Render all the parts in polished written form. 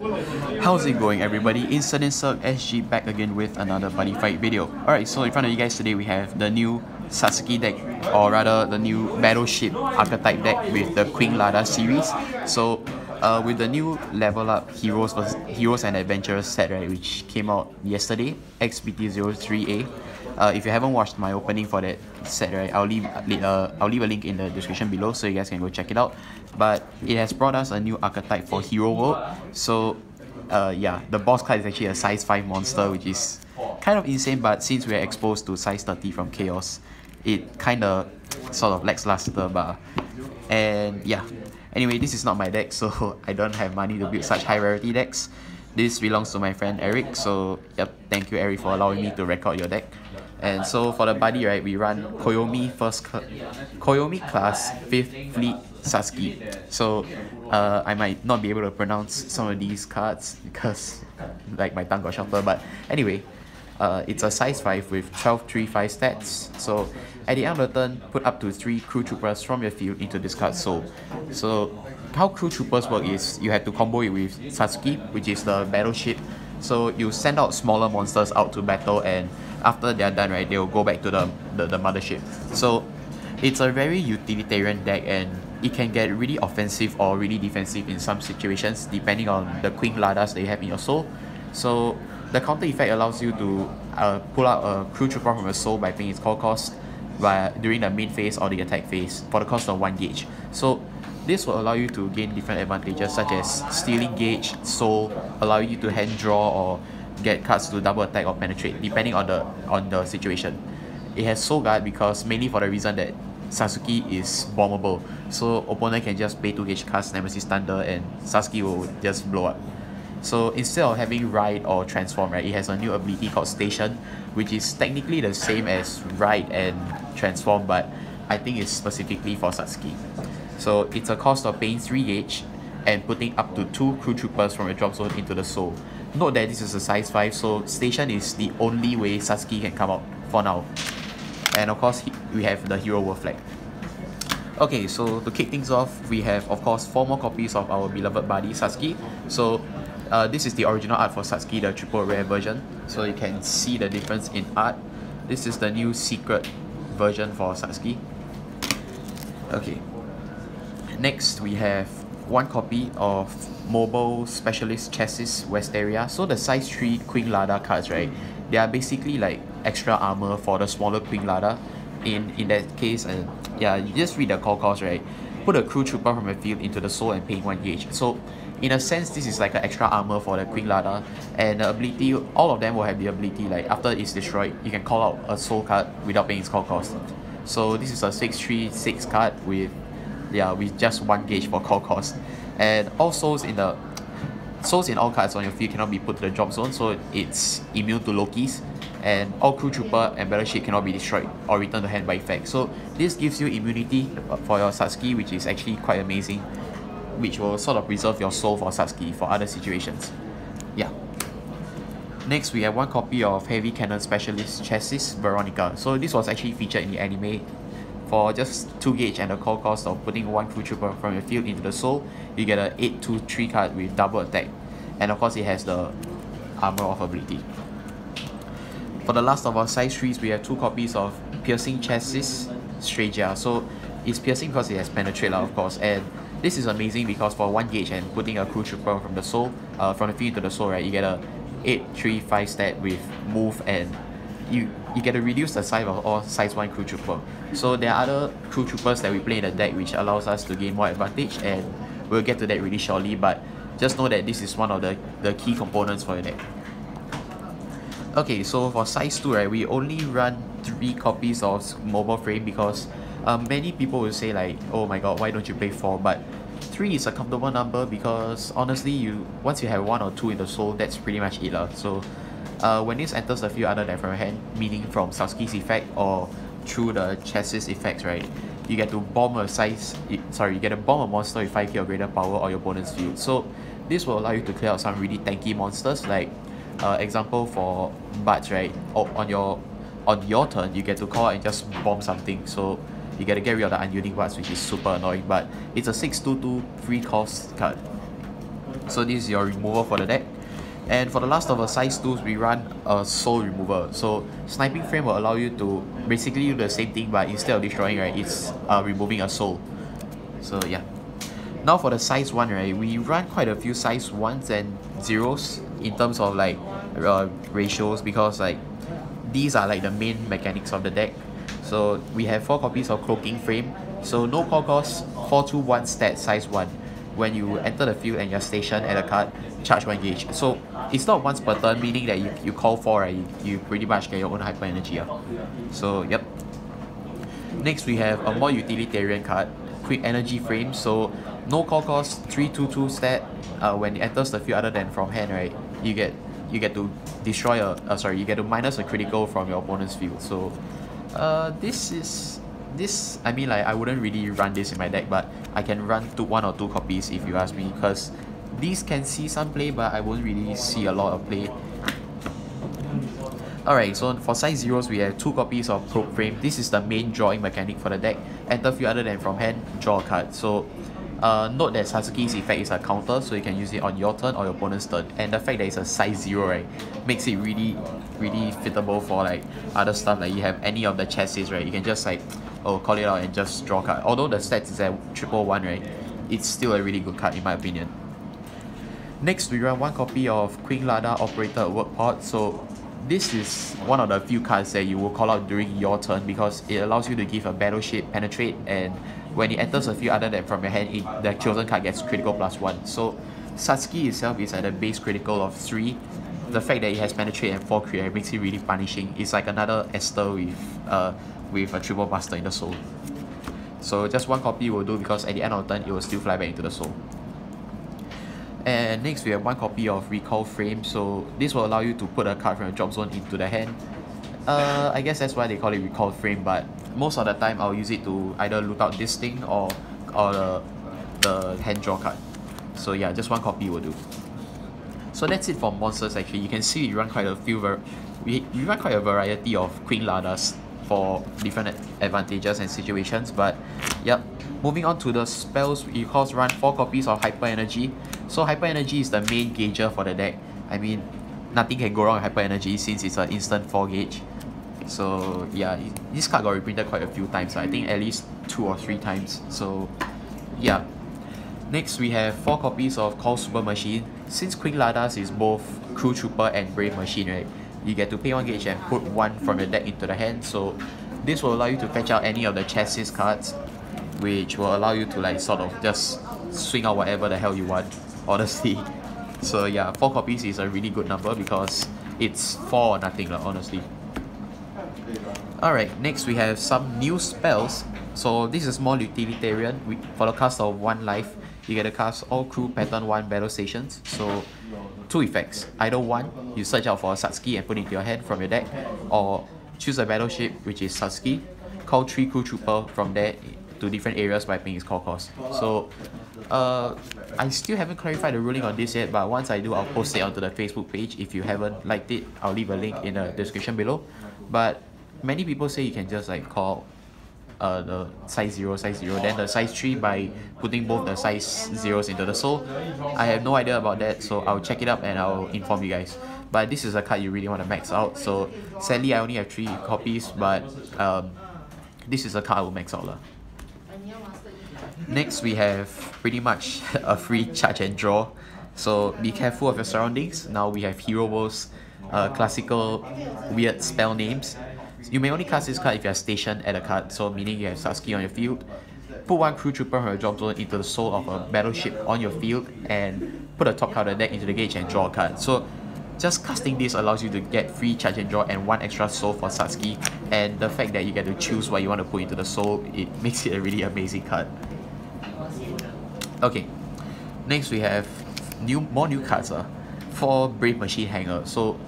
How's it going, everybody? Insert SG back again with another Buddyfight video. Alright, so in front of you guys today we have the new Satsuki deck, or rather the new Battleship archetype deck with the Queen Lada series. So with the new level up Heroes and Adventurers set, right, which came out yesterday, XBT03A. If you haven't watched my opening for that set, right, I'll leave a link in the description below so you guys can go check it out. But it has brought us a new archetype for Hero World. So yeah, the boss card is actually a size 5 monster, which is kind of insane, but since we're exposed to size 30 from Chaos, it kind of sort of lacks luster. And yeah, anyway, this is not my deck, so I don't have money to build such high rarity decks. This belongs to my friend Eric, so yep, thank you Eric for allowing me to record your deck. And so for the buddy, right, we run Koyomi-Class Fifth Fleet Satsuki. So I might not be able to pronounce some of these cards because like my tongue got shorter, but anyway, it's a size 5 with 12-3-5 stats. So at the end of the turn, put up to 3 crew troopers from your field into this card's soul. So how crew troopers work is you have to combo it with Satsuki, which is the battleship. So you send out smaller monsters out to battle, and after they're done, right, they'll go back to the mothership. So it's a very utilitarian deck, and it can get really offensive or really defensive in some situations depending on the Queen Ladas that you have in your soul. So the counter effect allows you to pull out a crew trooper from your soul by paying its call cost during the main phase or the attack phase for the cost of 1 gauge. So this will allow you to gain different advantages such as stealing gauge, soul, allowing you to hand draw or get cards to double attack or penetrate depending on the situation. It has soul guard because mainly for the reason that Satsuki is bombable, so opponent can just pay 2 gauge cast Nemesis Thunder and Satsuki will just blow up. So instead of having Ride or Transform, right, it has a new ability called Station, which is technically the same as Ride and Transform, but I think it's specifically for Satsuki. So it's a cost of paying 3 gauge and putting up to 2 crew troopers from your drop zone into the soul. Note that this is a size 5, so Station is the only way Satsuki can come out for now. And of course, we have the Hero World flag. Okay, so to kick things off, we have of course 4 more copies of our beloved buddy Satsuki. So this is the original art for Satsuki, the triple rare version. So you can see the difference in art. This is the new secret version for Satsuki. Okay. Next, we have 1 copy of Mobile Specialist Chassis Westeria. So the size 3 Queen Lada cards, right, they are basically like extra armor for the smaller Queen Lada. In that case, and yeah, you just read the call cost, right, put a crew trooper from your field into the soul and paying 1 gauge. So in a sense, this is like an extra armor for the Queen Lada, and the ability, all of them will have the ability, like after it's destroyed, you can call out a soul card without paying its call cost. So this is a 6/3/6 card with just 1 gauge for call cost. And all souls in all cards on your field cannot be put to the drop zone, so it's immune to Lokis. And all crew trooper and battleship cannot be destroyed or returned to hand by effect. So this gives you immunity for your Satsuki, which is actually quite amazing, which will sort of preserve your soul for Satsuki for other situations. Yeah. Next, we have 1 copy of Heavy Cannon Specialist Chassis Veronica. So this was actually featured in the anime. For just 2 gauge and the call cost of putting 1 crew trooper from your field into the soul, you get a 8/2/3 card with double attack. And of course, it has the armor of ability. For the last of our size 3s, we have 2 copies of Piercing Chassis Stragia. So it's piercing because it has penetrate, of course. And this is amazing because for 1 gauge and putting a crew trooper from the soul, from the field into the soul, right, you get a 8/3/5 stat with move, and you get to reduce the size of all size 1 crew trooper. So there are other crew troopers that we play in the deck which allows us to gain more advantage, and we'll get to that really shortly, but just know that this is one of the key components for your deck. Okay, so for size 2, right, we only run 3 copies of Mobile Frame because many people will say like, oh my god, why don't you play 4? But 3 is a comfortable number because honestly, once you have 1 or 2 in the soul, that's pretty much it. So when this enters the field other than from your hand, meaning from Satsuki's effect or through the chassis effects, right, you get to bomb a monster with 5k or greater power on your opponent's field. So this will allow you to clear out some really tanky monsters, like example for Buds, right, on your turn, you get to call out and just bomb something. So you get to get rid of the unyielding Buds, which is super annoying, but it's a 6/2/2 free cost card. So this is your removal for the deck. And for the last of the size 2s, we run a soul remover. So sniping frame will allow you to basically do the same thing, but instead of destroying, right, it's removing a soul. So yeah. Now for the size 1, right, we run quite a few size 1s and 0s in terms of like ratios, because like these are like the main mechanics of the deck. So we have 4 copies of cloaking frame. So no call cost, 4/1 stat size 1. When you enter the field and you're stationed at a card, charge 1 gauge. So it's not once per turn, meaning that you call 4, right, you pretty much get your own hyper energy. So yep. Next we have a more utilitarian card, quick energy frame. So no call cost, 3/2 stat. When it enters the field other than from hand, right, you get to destroy you get to minus a critical from your opponent's field. So I mean, like, I wouldn't really run this in my deck, but I can run 1 or 2 copies if you ask me, because these can see some play, but I won't really see a lot of play. Alright, so for size 0s, we have 2 copies of probe frame. This is the main drawing mechanic for the deck. Enter field other than from hand, draw a card. So note that Satsuki's effect is a counter, so you can use it on your turn or your opponent's turn. And the fact that it's a size 0, right, makes it really fittable for like other stuff. Like you have any of the chassis, right, you can just like call it out and just draw a card. Although the stats is at 1/1, right, it's still a really good card in my opinion. Next we run 1 copy of Queen Lada Operator Work Pod. So this is one of the few cards that you will call out during your turn, because it allows you to give a battleship penetrate, and when it enters a field other than from your hand, the chosen card gets critical +1. So Satsuki itself is at a base critical of 3. The fact that it has penetrate and 4 crit makes it really punishing. It's like another Esther with a triple buster in the soul. So just 1 copy will do, because at the end of the turn it will still fly back into the soul. And next we have 1 copy of Recall Frame. So this will allow you to put a card from your drop zone into the hand. I guess that's why they call it Recall Frame, but most of the time I'll use it to either loot out this thing or the hand draw card. So yeah, just 1 copy will do. So that's it for monsters. Actually, you can see we run quite a variety of Queen Ladas for different advantages and situations. But yep, moving on to the spells, we of course run 4 copies of Hyper Energy. So Hyper Energy is the main gauger for the deck. I mean, nothing can go wrong with Hyper Energy since it's an instant 4 gauge. So yeah, this card got reprinted quite a few times. I think at least 2 or 3 times. So yeah. Next we have 4 copies of Call Super Machine. Since Queen Ladas is both Crew Trooper and Brave Machine, right, you get to pay 1 gauge and put 1 from your deck into the hand. So this will allow you to fetch out any of the chassis cards, which will allow you to like sort of just swing out whatever the hell you want, honestly. So yeah, 4 copies is a really good number, because it's 4 or nothing, honestly. Alright, next we have some new spells. So this is more utilitarian. For the cast of 1 life, you get to cast all crew pattern 1 battle stations. So 2 effects. Either 1, you search out for a Satsuki and put it into your hand from your deck, or choose a battleship, which is Satsuki, call 3 crew trooper from there to different areas by paying its call cost. So I still haven't clarified the ruling on this yet, but once I do, I'll post it onto the Facebook page. If you haven't liked it, I'll leave a link in the description below. But many people say you can just like call the size 0, then the size 3 by putting both the size 0s into the soul. I have no idea about that, so I'll check it up and I'll inform you guys. But this is a card you really want to max out. So sadly I only have 3 copies, but this is a card I will max out. Next we have pretty much a free charge and draw. So be careful of your surroundings. Now we have Hero World's classical weird spell names. You may only cast this card if you are stationed at a card, so meaning you have Satsuki on your field. Put 1 crew trooper from your drop zone into the soul of a battleship on your field, and put a top card of the deck into the gauge and draw a card. So just casting this allows you to get free charge and draw and 1 extra soul for Satsuki, and the fact that you get to choose what you want to put into the soul, it makes it a really amazing card. Okay, next we have more new cards for Brave Machine Hanger. So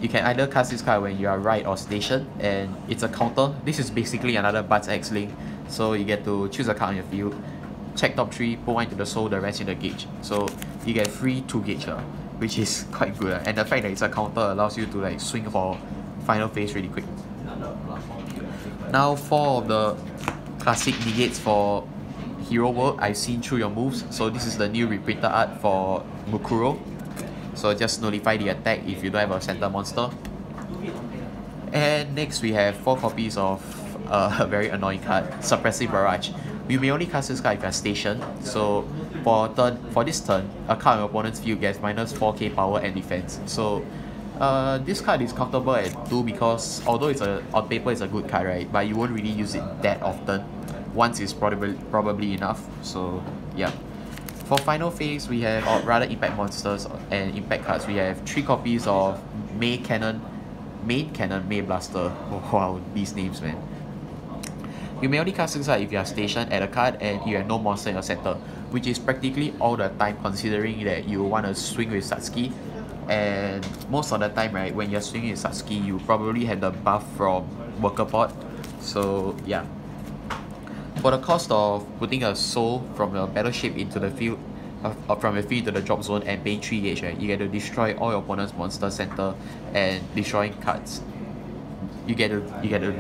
you can either cast this card when you are right or stationed, and it's a counter. This is basically another Bud's X Link. So you get to choose a card on your field, check top 3, put 1 into the soul, the rest in the gauge. So you get free 2 gauge, which is quite good. And the fact that it's a counter allows you to like swing for final phase really quick. Now 4 of the classic negates for Hero World, I've seen through your moves. So this is the new reprinted art for Mukuro. So just notify the attack if you don't have a center monster. And next we have 4 copies of a very annoying card, Suppressive Barrage. You may only cast this card if you are stationed. So for this turn, a card on your opponent's field gets minus 4k power and defense. So this card is comfortable at 2 because although it's on paper it's a good card, right? But you won't really use it that often. Once is probably enough. So yeah. For final phase, we have, or rather impact monsters and impact cards, we have 3 copies of Main Cannon, May Blaster. Oh, wow, these names, man. You may only cast this card if you are stationed at a card and you have no monster in your center, which is practically all the time considering that you want to swing with Satsuki. And most of the time, right, when you're swinging with Satsuki, you probably have the buff from Worker Pod. So yeah. For the cost of putting a soul from your battleship into the field, from your field to the drop zone and paying 3 gauge, right, you get to destroy all your opponent's monster center and destroying cards. You get to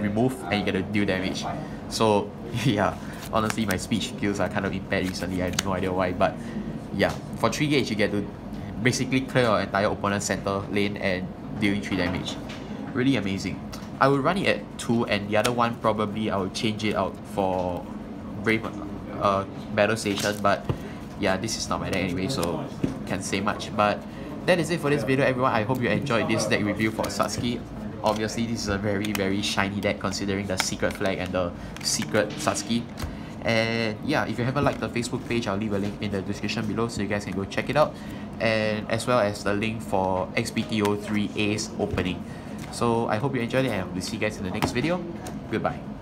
remove and you get to deal damage. So yeah, honestly my speech skills are kind of impaired recently, I have no idea why, but yeah, for 3 gauge you get to basically clear your entire opponent's center lane and dealing 3 damage. Really amazing. I would run it at 2 and the other one probably I would change it out for Brave Battle Station, but yeah, this is not my deck anyway, so can't say much. But that is it for this video, everyone. I hope you enjoyed this deck review for Satsuki. Obviously this is a very shiny deck considering the secret flag and the secret Satsuki. And yeah, if you haven't liked the Facebook page, I'll leave a link in the description below so you guys can go check it out, and as well as the link for XBTO 3A's opening. So I hope you enjoyed it and we'll see you guys in the next video. Goodbye.